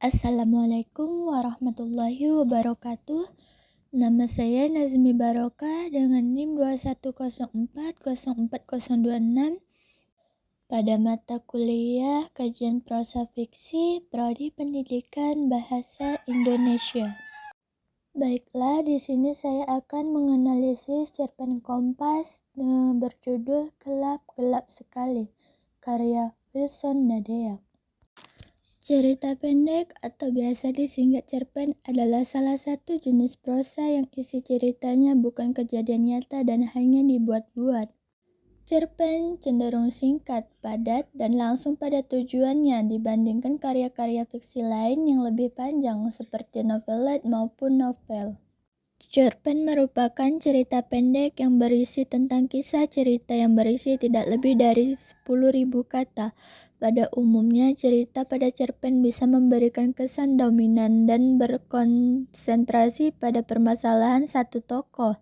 Assalamualaikum warahmatullahi wabarakatuh. Nama saya Nazmi Barokah dengan NIM 21040426 pada mata kuliah Kajian Prosa Fiksi Prodi Pendidikan Bahasa Indonesia. Baiklah, di sini saya akan menganalisis cerpen Kompas berjudul Gelap-Gelap Sekali, karya Wilson Nadeak. Cerita pendek atau biasa disingkat cerpen adalah salah satu jenis prosa yang isi ceritanya bukan kejadian nyata dan hanya dibuat-buat. Cerpen cenderung singkat, padat, dan langsung pada tujuannya dibandingkan karya-karya fiksi lain yang lebih panjang seperti novelet maupun novel. Cerpen merupakan cerita pendek yang berisi tentang kisah cerita yang berisi tidak lebih dari 10.000 kata. Pada umumnya, cerita pada cerpen bisa memberikan kesan dominan dan berkonsentrasi pada permasalahan satu tokoh.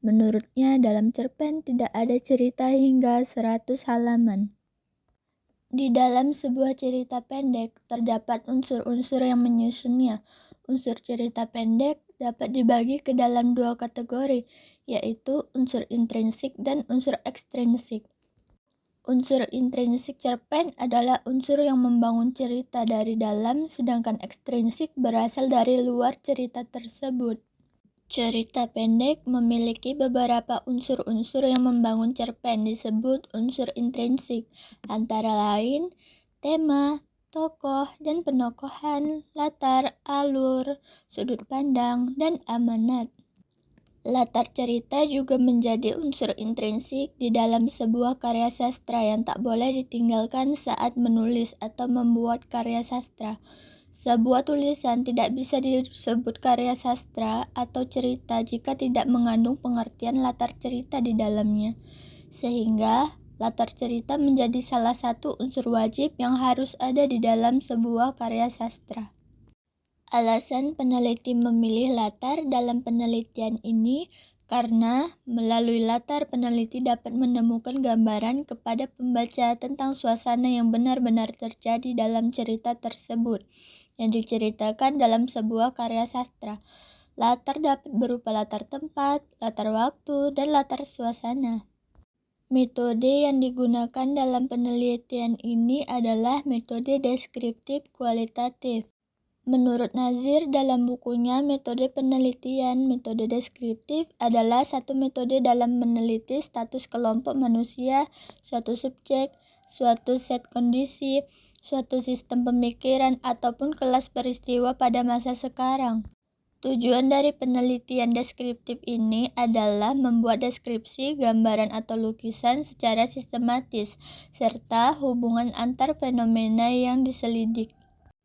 Menurutnya, dalam cerpen tidak ada cerita hingga 100 halaman. Di dalam sebuah cerita pendek, terdapat unsur-unsur yang menyusunnya. Unsur cerita pendek dapat dibagi ke dalam dua kategori, yaitu unsur intrinsik dan unsur ekstrinsik. Unsur intrinsik cerpen adalah unsur yang membangun cerita dari dalam, sedangkan ekstrinsik berasal dari luar cerita tersebut. Cerita pendek memiliki beberapa unsur-unsur yang membangun cerpen disebut unsur intrinsik, antara lain tema, tokoh dan penokohan, latar, alur, sudut pandang, dan amanat. Latar cerita juga menjadi unsur intrinsik di dalam sebuah karya sastra yang tak boleh ditinggalkan saat menulis atau membuat karya sastra. Sebuah tulisan tidak bisa disebut karya sastra atau cerita jika tidak mengandung pengertian latar cerita di dalamnya. Sehingga latar cerita menjadi salah satu unsur wajib yang harus ada di dalam sebuah karya sastra. Alasan peneliti memilih latar dalam penelitian ini karena melalui latar peneliti dapat menemukan gambaran kepada pembaca tentang suasana yang benar-benar terjadi dalam cerita tersebut yang diceritakan dalam sebuah karya sastra. Latar dapat berupa latar tempat, latar waktu, dan latar suasana. Metode yang digunakan dalam penelitian ini adalah metode deskriptif kualitatif. Menurut Nazir dalam bukunya Metode Penelitian, metode deskriptif adalah satu metode dalam meneliti status kelompok manusia, suatu subjek, suatu set kondisi, suatu sistem pemikiran, ataupun kelas peristiwa pada masa sekarang. Tujuan dari penelitian deskriptif ini adalah membuat deskripsi, gambaran atau lukisan secara sistematis, serta hubungan antar fenomena yang diselidik.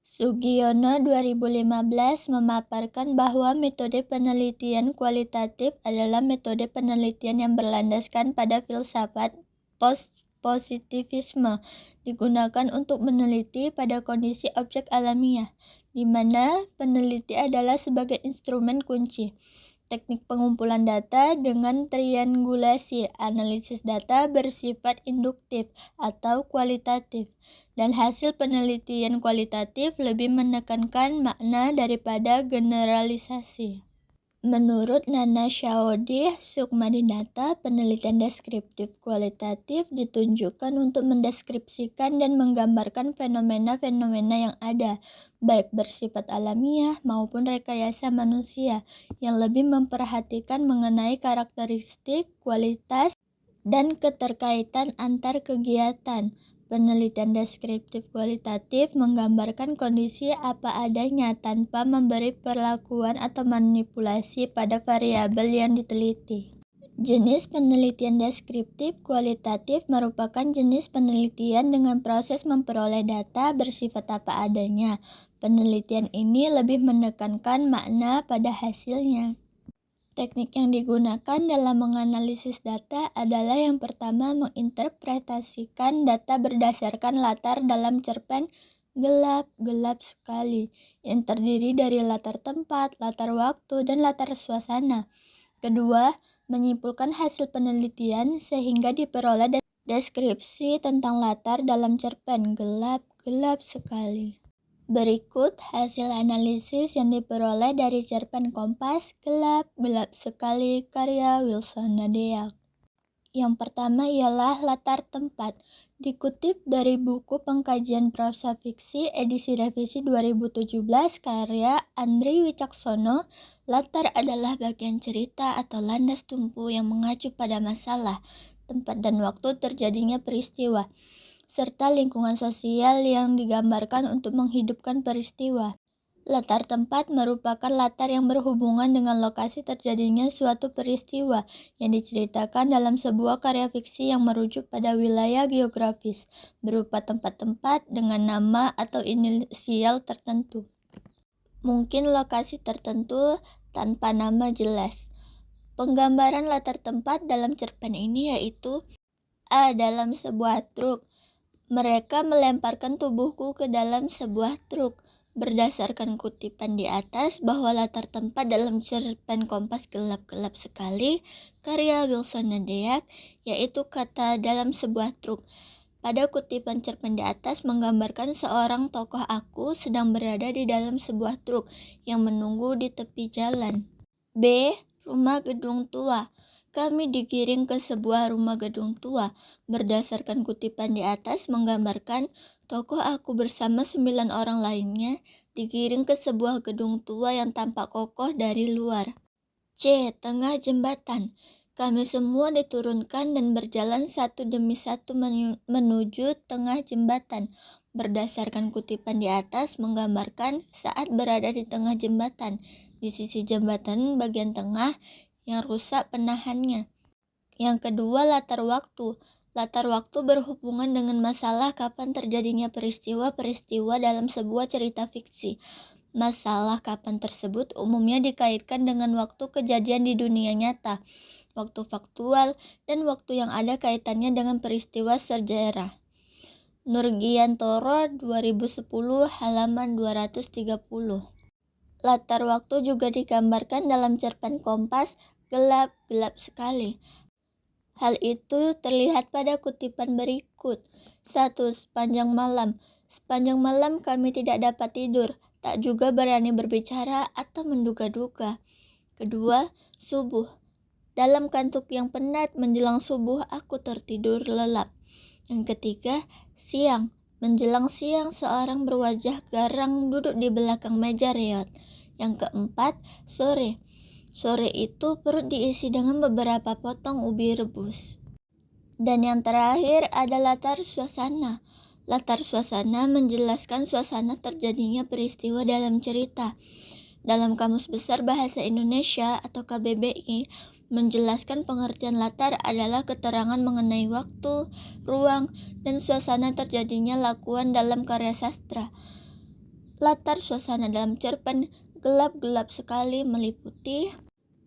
Sugiono 2015 memaparkan bahwa metode penelitian kualitatif adalah metode penelitian yang berlandaskan pada filsafat positivisme, digunakan untuk meneliti pada kondisi objek alamiah, di mana peneliti adalah sebagai instrumen kunci. Teknik pengumpulan data dengan triangulasi, analisis data bersifat induktif atau kualitatif, dan hasil penelitian kualitatif lebih menekankan makna daripada generalisasi. Menurut Nana Shaodih Sukmadinata, penelitian deskriptif kualitatif ditunjukkan untuk mendeskripsikan dan menggambarkan fenomena-fenomena yang ada, baik bersifat alamiah maupun rekayasa manusia, yang lebih memperhatikan mengenai karakteristik, kualitas, dan keterkaitan antar kegiatan. Penelitian deskriptif kualitatif menggambarkan kondisi apa adanya tanpa memberi perlakuan atau manipulasi pada variabel yang diteliti. Jenis penelitian deskriptif kualitatif merupakan jenis penelitian dengan proses memperoleh data bersifat apa adanya. Penelitian ini lebih menekankan makna pada hasilnya. Teknik yang digunakan dalam menganalisis data adalah yang pertama menginterpretasikan data berdasarkan latar dalam cerpen Gelap-Gelap Sekali yang terdiri dari latar tempat, latar waktu, dan latar suasana. Kedua, menyimpulkan hasil penelitian sehingga diperoleh deskripsi tentang latar dalam cerpen Gelap-Gelap Sekali. Berikut hasil analisis yang diperoleh dari cerpen Kompas Gelap Gelap Sekali karya Wilson Nadeak. Yang pertama ialah latar tempat. Dikutip dari buku Pengkajian Prosa Fiksi edisi revisi 2017 karya Andri Wicaksono, latar adalah bagian cerita atau landas tumpu yang mengacu pada masalah, tempat dan waktu terjadinya peristiwa, serta lingkungan sosial yang digambarkan untuk menghidupkan peristiwa. Latar tempat merupakan latar yang berhubungan dengan lokasi terjadinya suatu peristiwa yang diceritakan dalam sebuah karya fiksi yang merujuk pada wilayah geografis, berupa tempat-tempat dengan nama atau inisial tertentu. Mungkin lokasi tertentu tanpa nama jelas. Penggambaran latar tempat dalam cerpen ini yaitu A. Dalam sebuah truk. Mereka melemparkan tubuhku ke dalam sebuah truk. Berdasarkan kutipan di atas bahwa latar tempat dalam cerpen Kompas Gelap-Gelap Sekali karya Wilson Nadeak yaitu kata dalam sebuah truk. Pada kutipan cerpen di atas menggambarkan seorang tokoh aku sedang berada di dalam sebuah truk yang menunggu di tepi jalan. B. Rumah gedung tua. Kami digiring ke sebuah rumah gedung tua. Berdasarkan kutipan di atas menggambarkan tokoh aku bersama 9 orang lainnya digiring ke sebuah gedung tua yang tampak kokoh dari luar. C. Tengah jembatan. Kami semua diturunkan dan berjalan satu demi satu menuju tengah jembatan. Berdasarkan kutipan di atas menggambarkan saat berada di tengah jembatan. Di sisi jembatan bagian tengah yang rusak penahannya. Yang kedua, latar waktu. Latar waktu berhubungan dengan masalah kapan terjadinya peristiwa-peristiwa dalam sebuah cerita fiksi. Masalah kapan tersebut umumnya dikaitkan dengan waktu kejadian di dunia nyata, waktu faktual, dan waktu yang ada kaitannya dengan peristiwa sejarah. Nurgiantoro 2010 halaman 230. Latar waktu juga digambarkan dalam cerpen Kompas Gelap-Gelap Sekali. Hal itu terlihat pada kutipan berikut. 1. Sepanjang malam. Sepanjang malam kami tidak dapat tidur, tak juga berani berbicara atau menduga-duga. Kedua, subuh. Dalam kantuk yang penat menjelang subuh aku tertidur lelap. Yang ketiga, siang. Menjelang siang seorang berwajah garang duduk di belakang meja reot. Yang keempat, sore. Sore itu perut diisi dengan beberapa potong ubi rebus. Dan yang terakhir ada latar suasana. Latar suasana menjelaskan suasana terjadinya peristiwa dalam cerita. Dalam Kamus Besar Bahasa Indonesia atau KBBI, menjelaskan pengertian latar adalah keterangan mengenai waktu, ruang, dan suasana terjadinya lakuan dalam karya sastra. Latar suasana dalam cerpen Gelap-Gelap Sekali meliputi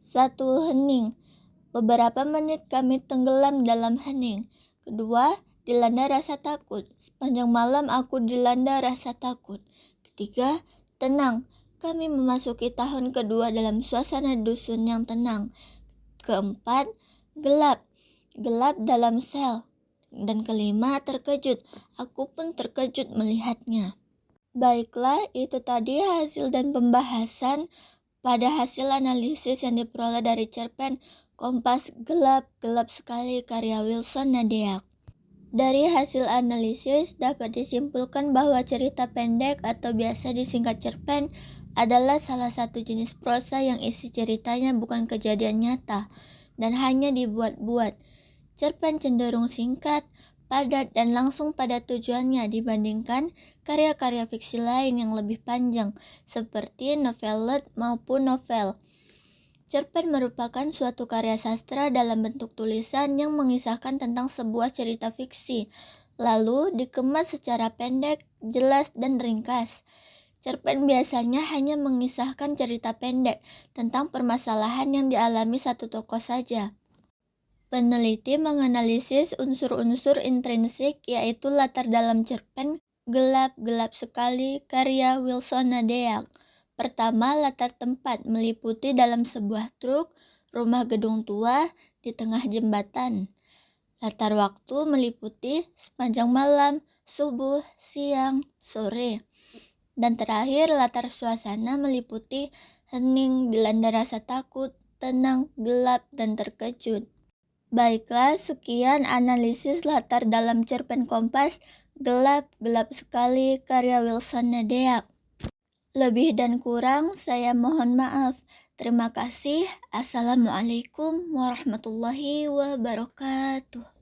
1. Hening. Beberapa menit kami tenggelam dalam hening. Kedua, dilanda rasa takut. Sepanjang malam aku dilanda rasa takut. Ketiga, tenang. Kami memasuki tahun kedua dalam suasana dusun yang tenang. Keempat, gelap. Gelap dalam sel. Dan kelima, terkejut. Aku pun terkejut melihatnya. Baiklah, itu tadi hasil dan pembahasan pada hasil analisis yang diperoleh dari cerpen Kompas Gelap-Gelap Sekali karya Wilson Nadeak. Dari hasil analisis dapat disimpulkan bahwa cerita pendek atau biasa disingkat cerpen adalah salah satu jenis prosa yang isi ceritanya bukan kejadian nyata dan hanya dibuat-buat. Cerpen cenderung singkat, padat, dan langsung pada tujuannya dibandingkan karya-karya fiksi lain yang lebih panjang seperti novelet maupun novel. Cerpen merupakan suatu karya sastra dalam bentuk tulisan yang mengisahkan tentang sebuah cerita fiksi, lalu dikemas secara pendek, jelas, dan ringkas. Cerpen biasanya hanya mengisahkan cerita pendek tentang permasalahan yang dialami satu tokoh saja. Peneliti menganalisis unsur-unsur intrinsik yaitu latar dalam cerpen Gelap-Gelap Sekali karya Wilson Nadeak. Pertama, latar tempat meliputi dalam sebuah truk, rumah gedung tua, di tengah jembatan. Latar waktu meliputi sepanjang malam, subuh, siang, sore. Dan terakhir, latar suasana meliputi hening, dilanda rasa takut, tenang, gelap, dan terkejut. Baiklah, sekian analisis latar dalam cerpen Kompas, Gelap, Gelap Sekali, karya Wilson Nadeak. Lebih dan kurang, saya mohon maaf. Terima kasih. Assalamualaikum warahmatullahi wabarakatuh.